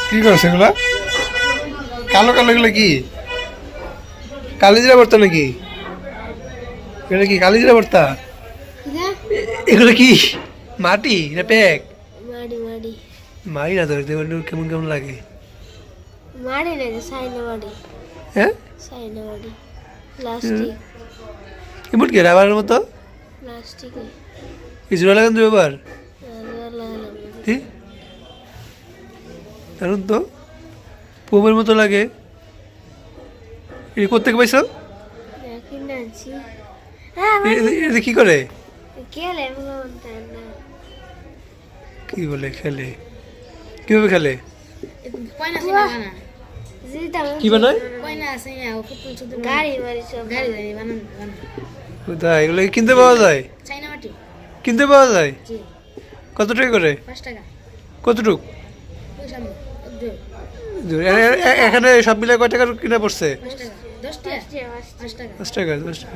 কি করছে এগুলা? কালো কালো এগুলো কি কালিজিরা ভর্তা নাকি? এগুলো কি কালিজিরা ভর্তা? এগুলো কি মাটি না প্যাক? মাড়ি মাড়ি মারি না ধরতে কেমন কেমন লাগে? মাড়ি না, সাইনা মাড়ি। হ্যাঁ, সাইনা মাড়ি প্লাস্টিক। কেমন কি রাবারের মতো? প্লাস্টিক কিছু লাগান দেবে এবার? লাগালাম। জানুন তো পোমের মতো লাগে। এটা কোথেকে পাইছো? কিনে আনছি। হ্যাঁ এটা কি করে? খেলে কি বলে খেলে? কিভাবে খেলে? কি বানায়? গাড়ি বাড়ি সব গাড়ি বানানো। কোথায় এগুলো কিনতে পাওয়া যায়? চাইনা মাটি কিনতে পাওয়া যায়? কত টাকা করে? 5 টাকা। কতটুক? এখানে সব মিলে কয় টাকার কিনা পড়ছে? 5 টাকা 10 টাকা 5 টাকা 10 টাকা 10 টাকা।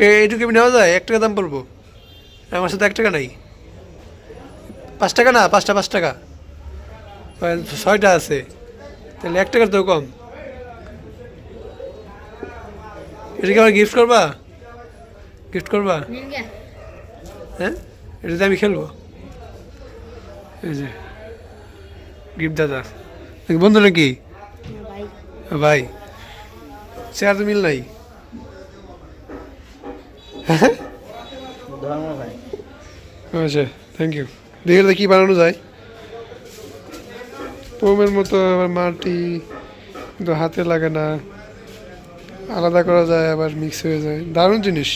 এইটুকু নেওয়া যায়? 1 টাকা দাম পড়বো? আমার সাথে 1 টাকা নাই। 5 টাকা না, 5 টাকা 6টা আছে, তাহলে 1 টাকার তো কম। এটাকে আমার গিফট করবা? গিফট করবা? হ্যাঁ, এটাতে আমি খেলবো। এই যে গিফট দাদা বন্ধু নাকি? ভাই চেয়ার তো মিল নাই। আচ্ছা, থ্যাংক ইউ। দেখে কি বানানো যায়? পোমের মতো আবার মাটি, কিন্তু হাতে লাগে না, আলাদা করা যায় আবার মিক্স হয়ে যায়। দারুণ জিনিস।